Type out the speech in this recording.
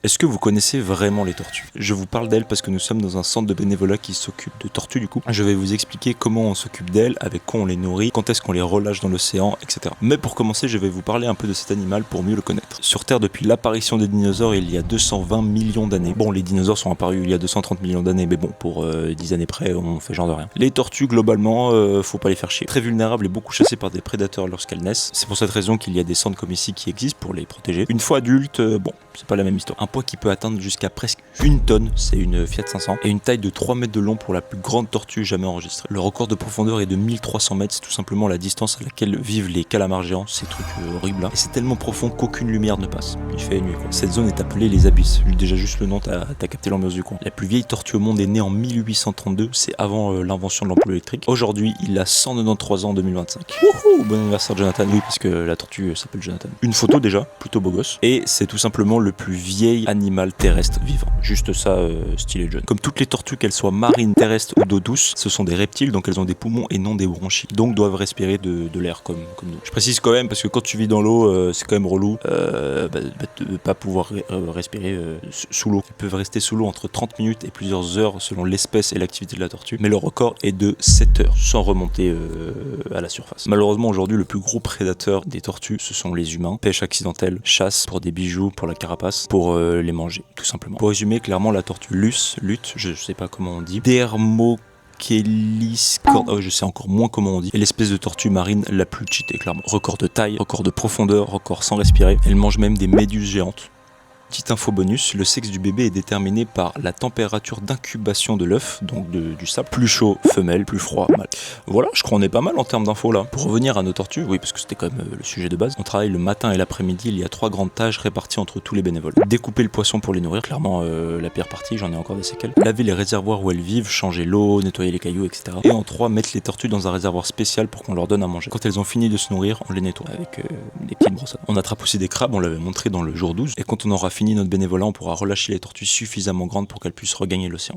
Est-ce que vous connaissez vraiment les tortues? Je vous parle d'elles parce que nous sommes dans un centre de bénévolat qui s'occupe de tortues du coup. Je vais vous expliquer comment on s'occupe d'elles, avec quoi on les nourrit, quand est-ce qu'on les relâche dans l'océan, etc. Mais pour commencer, je vais vous parler un peu de cet animal pour mieux le connaître. Sur Terre, depuis l'apparition des dinosaures, il y a 220 millions d'années. Bon, les dinosaures sont apparus il y a 230 millions d'années, mais bon, pour 10 années près, on fait genre de rien. Les tortues, globalement, faut pas les faire chier. Très vulnérables et beaucoup chassées par des prédateurs lorsqu'elles naissent. C'est pour cette raison qu'il y a des centres comme ici qui existent pour les protéger. Une fois adultes, bon, c'est pas la même histoire. Un poids qui peut atteindre jusqu'à presque 1 tonne, c'est une Fiat 500, et une taille de 3 mètres de long pour la plus grande tortue jamais enregistrée. Le record de profondeur est de 1300 mètres, c'est tout simplement la distance à laquelle vivent les calamars géants, ces trucs horribles là. Et c'est tellement profond qu'aucune lumière ne passe. Il fait nuit quoi. Cette zone est appelée les abysses. Déjà juste le nom, t'as capté l'ambiance du coin. La plus vieille tortue au monde est née en 1832, c'est avant l'invention de l'ampoule électrique. Aujourd'hui, il a 193 ans en 2025. Wouhou, bon anniversaire Jonathan, oui, parce que la tortue s'appelle Jonathan. Une photo déjà, plutôt beau gosse. Et c'est tout simplement le plus vieil animal terrestre vivant. Juste ça, stylé John. Comme toutes les tortues, qu'elles soient marines, terrestres ou d'eau douce, ce sont des reptiles, donc elles ont des poumons et non des bronchies. Donc doivent respirer de l'air comme nous. Je précise quand même, parce que quand tu vis dans l'eau, c'est quand même relou de pas pouvoir respirer sous l'eau. Ils peuvent rester sous l'eau entre 30 minutes et plusieurs heures selon l'espèce et l'activité de la tortue. Mais le record est de 7 heures, sans remonter à la surface. Malheureusement, aujourd'hui, le plus gros prédateur des tortues, ce sont les humains. Pêche accidentelle, chasse pour des bijoux, pour la carapace, pour les manger, tout simplement. Pour résumer, clairement, la tortue lutte, je sais pas comment on dit, je sais encore moins comment on dit, est l'espèce de tortue marine la plus cheatée, clairement. Record de taille, record de profondeur, record sans respirer. Elle mange même des méduses géantes. Petite info bonus, le sexe du bébé est déterminé par la température d'incubation de l'œuf, donc du sable. Plus chaud, femelle, plus froid, mâle. Voilà, je crois qu'on est pas mal en termes d'infos là. Pour revenir à nos tortues, oui, parce que c'était quand même le sujet de base, on travaille le matin et l'après-midi, il y a 3 grandes tâches réparties entre tous les bénévoles. Découper le poisson pour les nourrir, clairement la pire partie, j'en ai encore des séquelles. Laver les réservoirs où elles vivent, changer l'eau, nettoyer les cailloux, etc. Et en 3, mettre les tortues dans un réservoir spécial pour qu'on leur donne à manger. Quand elles ont fini de se nourrir, on les nettoie avec des petites brosses. On attrape aussi des crabes, on l'avait montré dans le jour 12, et quand on aura fini notre bénévolat, on pourra relâcher les tortues suffisamment grandes pour qu'elles puissent regagner l'océan.